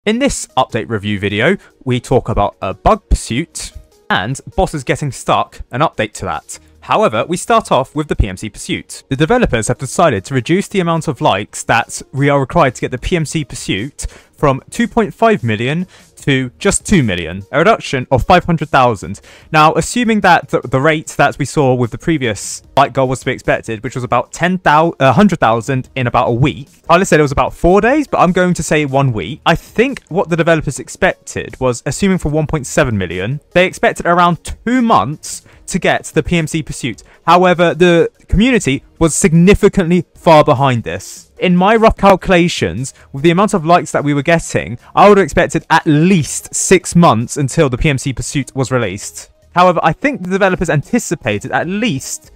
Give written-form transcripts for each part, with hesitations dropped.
In this update review video, we talk about a bug pursuit and bosses getting stuck, an update to that. However, we start off with the PMC pursuit. The developers have decided to reduce the amount of likes that we are required to get the PMC pursuit from 2.5 million to just 2 million, a reduction of 500,000. Now, assuming that the rate that we saw with the previous like goal was to be expected, which was about 100,000 in about a week. Tyler said it was about 4 days, but I'm going to say 1 week. I think what the developers expected was, assuming for 1.7 million, they expected around 2 months to get the PMC pursuit. However, the community was significantly far behind this. In my rough calculations, with the amount of likes that we were getting, I would have expected at least 6 months until the PMC pursuit was released. However, I think the developers anticipated at least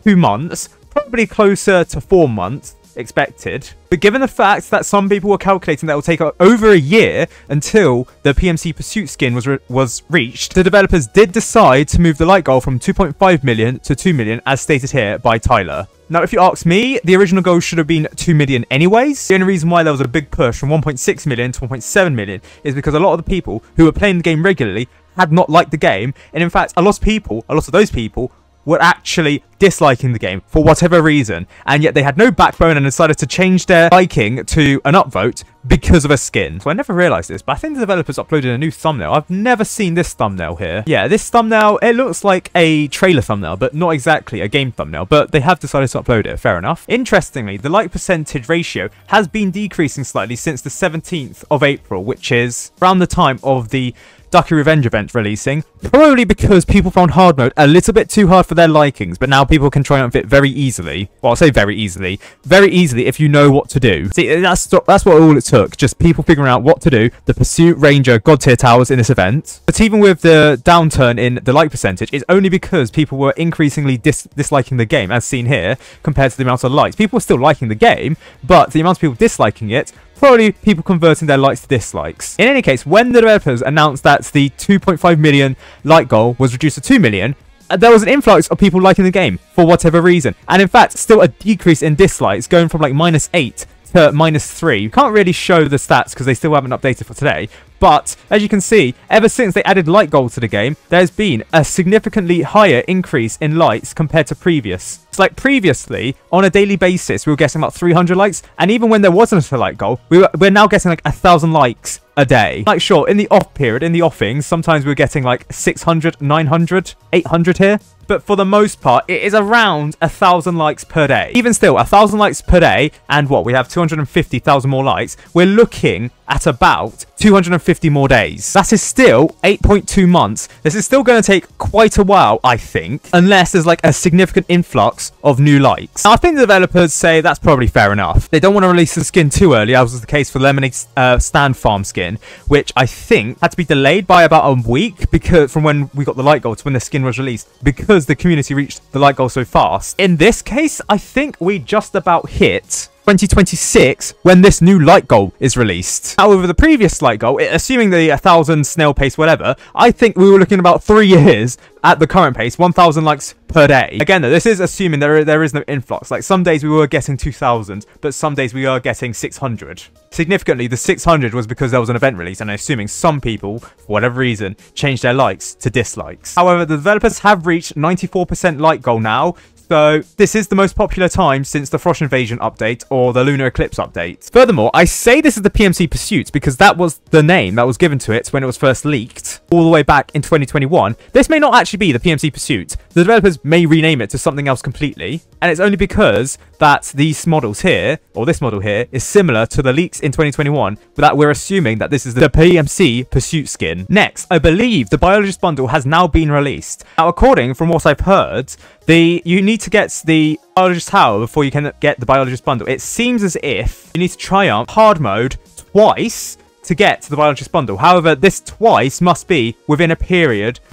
2 months, probably closer to 4 months expected. But given the fact that some people were calculating that it will take over a year until the PMC pursuit skin was reached, the developers did decide to move the like goal from 2.5 million to 2 million, as stated here by Tyler. Now, if you ask me, the original goal should have been 2 million anyways. The only reason why there was a big push from 1.6 million to 1.7 million is because a lot of the people who were playing the game regularly had not liked the game. And in fact, a lot of those people were actually disliking the game for whatever reason, and yet they had no backbone and decided to change their liking to an upvote because of a skin. So I never realized this, but I think the developers uploaded a new thumbnail. I've never seen this thumbnail here. Yeah, this thumbnail, it looks like a trailer thumbnail, but not exactly a game thumbnail, but they have decided to upload it, fair enough. Interestingly, the like percentage ratio has been decreasing slightly since the 17th of April, which is around the time of the Ducky Revenge event releasing, probably because people found hard mode a little bit too hard for their likings, but now people can triumph it very easily. Well, I'll say very easily if you know what to do. See, that's what all it took, just people figuring out what to do. The Pursuit, Ranger, God tier towers in this event. But even with the downturn in the like percentage, it's only because people were increasingly disliking the game, as seen here, compared to the amount of likes. People were still liking the game, but the amount of people disliking it, probably people converting their likes to dislikes. In any case, when the developers announced that the 2.5 million like goal was reduced to 2 million, there was an influx of people liking the game for whatever reason. And in fact, still a decrease in dislikes, going from like -8 to -3. You can't really show the stats because they still haven't updated for today. But as you can see, ever since they added like goal to the game, there's been a significantly higher increase in likes compared to previous. It's like previously, on a daily basis, we were getting about 300 likes. And even when there wasn't a like goal, we're now getting like 1,000 likes a day. Like sure, in the off period, in the offings, sometimes we're getting like 600, 900, 800 here. But for the most part, it is around 1,000 likes per day. Even still, 1,000 likes per day, and what, we have 250,000 more likes. We're looking at about 250 more days. That is still 8.2 months. This is still going to take quite a while, I think, unless there's like a significant influx of new likes. Now, I think the developers say that's probably fair enough. They don't want to release the skin too early, as was the case for Lemonade's Stand Farm skin, which I think had to be delayed by about a week because from when we got the like goal to when the skin was released, because the community reached the like goal so fast. In this case, I think we just about hit 2026 when this new like goal is released. However, the previous like goal, assuming the 1,000 snail pace, whatever, I think we were looking about 3 years at the current pace, 1,000 likes per day. Again, though, this is assuming there is no influx. Like some days we were getting 2,000, but some days we are getting 600. Significantly, the 600 was because there was an event release, and I'm assuming some people, for whatever reason, changed their likes to dislikes. However, the developers have reached 94% like goal now. So this is the most popular time since the Frost Invasion update or the Lunar Eclipse update. Furthermore, I say this is the PMC Pursuit because that was the name that was given to it when it was first leaked all the way back in 2021. This may not actually be the PMC Pursuit. The developers may rename it to something else completely. And it's only because that these models here, or this model here, is similar to the leaks in 2021, but that we're assuming that this is the PMC Pursuit skin. Next, I believe the Biologist Bundle has now been released. Now, according from what I've heard, you need to get the Biologist Tower before you can get the Biologist Bundle. It seems as if you need to triumph hard mode twice to get the Biologist Bundle. However, this twice must be within a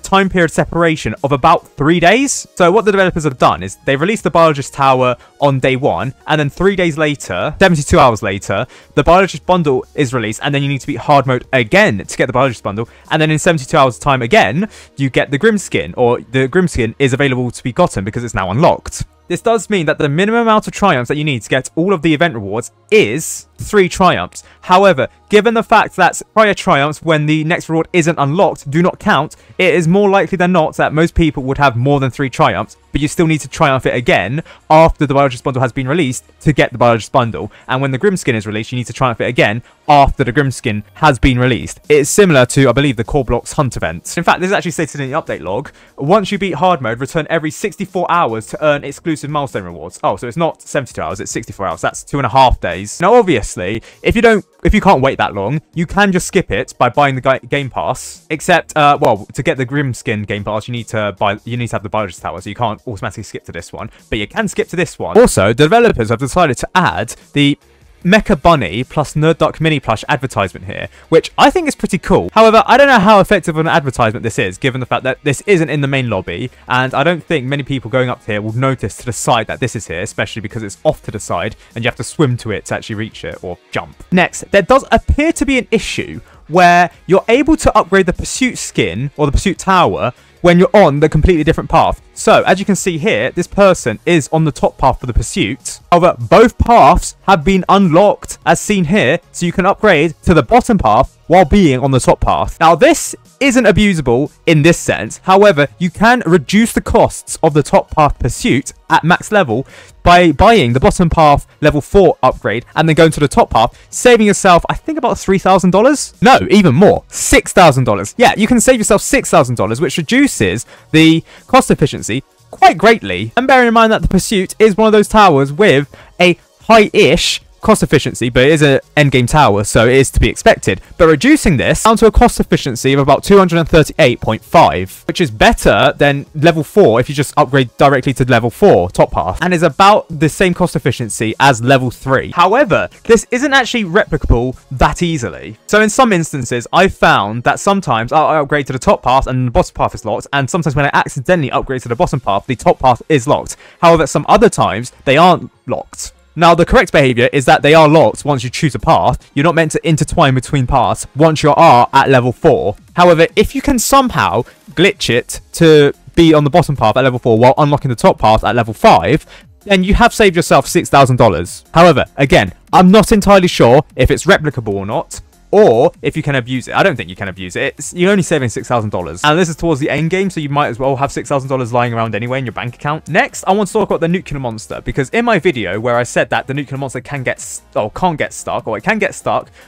time period separation of about 3 days. So what the developers have done is they released the Biologist Tower on day 1, and then 3 days later, 72 hours later, the Biologist Bundle is released, and then you need to beat hard mode again to get the Biologist Bundle, and then in 72 hours time again, you get the Grim Skin, or the Grim Skin is available to be gotten because it's now unlocked. This does mean that the minimum amount of triumphs that you need to get all of the event rewards is 3 triumphs. However, given the fact that prior triumphs when the next reward isn't unlocked do not count, it is more likely than not that most people would have more than 3 triumphs, but you still need to triumph it again after the biologist bundle has been released to get the biologist bundle. And when the Grim skin is released, you need to triumph it again after the Grim skin has been released. It's similar to, I believe, the Core Blocks Hunt event. In fact, this is actually stated in the update log. Once you beat hard mode, return every 64 hours to earn exclusive milestone rewards. Oh, so it's not 72 hours, it's 64 hours. That's 2.5 days. Now, obviously, if you can't wait that long, you can just skip it by buying the game pass. Except, well, to get the Grim skin game pass, you need to have the biologist tower, so you can't automatically skip to this one. But you can skip to this one. Also, the developers have decided to add the Mecha Bunny plus Nerd Duck Mini Plush advertisement here, which I think is pretty cool. However, I don't know how effective of an advertisement this is, given the fact that this isn't in the main lobby, and I don't think many people going up here will notice to the side that this is here, especially because it's off to the side, and you have to swim to it to actually reach it, or jump. Next, there does appear to be an issue where you're able to upgrade the Pursuit skin, or the Pursuit tower, when you're on the completely different path. So, as you can see here, this person is on the top path for the Pursuit. However, both paths have been unlocked, as seen here, so you can upgrade to the bottom path while being on the top path. Now, this isn't abusable in this sense. However, you can reduce the costs of the top path Pursuit at max level by buying the bottom path level 4 upgrade and then going to the top path, saving yourself, I think, about $3,000? No, even more, $6,000. Yeah, you can save yourself $6,000, which reduces the cost efficiency quite greatly. And bearing in mind that the Pursuit is one of those towers with a high-ish cost efficiency, but it is an endgame tower, so it is to be expected. But reducing this down to a cost efficiency of about 238.5, which is better than level 4 if you just upgrade directly to level 4 top path, and is about the same cost efficiency as level 3. However, this isn't actually replicable that easily. So in some instances, I've found that sometimes I'll upgrade to the top path and the bottom path is locked, and sometimes when I accidentally upgrade to the bottom path, the top path is locked. However, some other times, they aren't locked. Now, the correct behavior is that they are locked once you choose a path. You're not meant to intertwine between paths once you are at level 4. However, if you can somehow glitch it to be on the bottom path at level 4 while unlocking the top path at level 5, then you have saved yourself $6,000. However, again, I'm not entirely sure if it's replicable or not, or if you can abuse it. I don't think you can abuse it. You're only saving $6,000. And this is towards the end game, so you might as well have $6,000 lying around anyway in your bank account. Next, I want to talk about the nuclear monster, because in my video where I said that the nuclear monster can't get stuck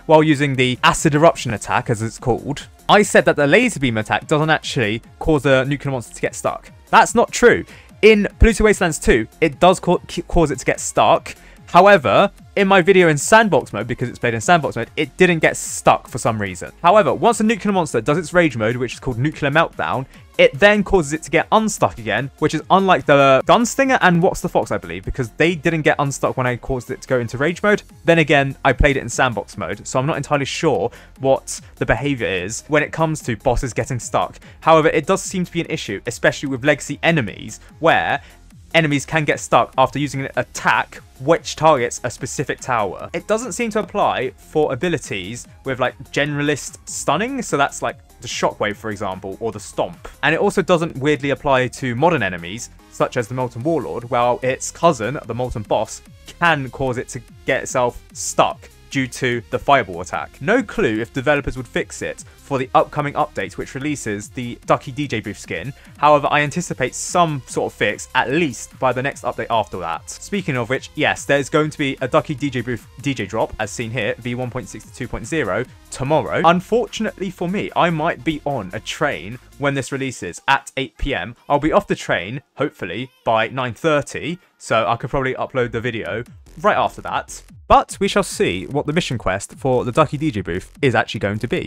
while using the acid eruption attack, as it's called, I said that the laser beam attack doesn't actually cause the nuclear monster to get stuck. That's not true. In Polluted Wastelands 2, it does cause it to get stuck. However, in my video in sandbox mode, because it's played in sandbox mode, it didn't get stuck for some reason. However, once the nuclear monster does its rage mode, which is called nuclear meltdown, it then causes it to get unstuck again, which is unlike the Gunstinger and What's the Fox, I believe, because they didn't get unstuck when I caused it to go into rage mode. Then again, I played it in sandbox mode, so I'm not entirely sure what the behavior is when it comes to bosses getting stuck. However, it does seem to be an issue, especially with legacy enemies, where enemies can get stuck after using an attack which targets a specific tower. It doesn't seem to apply for abilities with like generalist stunning, so that's like the shockwave, for example, or the stomp. And it also doesn't weirdly apply to modern enemies, such as the Molten Warlord, while its cousin, the Molten Boss, can cause it to get itself stuck due to the fireball attack. No clue if developers would fix it for the upcoming update, which releases the Ducky DJ booth skin. However, I anticipate some sort of fix at least by the next update after that. Speaking of which, yes, there's going to be a Ducky DJ booth DJ drop, as seen here, v1.62.0, tomorrow. Unfortunately for me, I might be on a train when this releases at 8 PM. I'll be off the train, hopefully, by 9:30, so I could probably upload the video right after that. But we shall see what the mission quest for the Ducky DJ booth is actually going to be.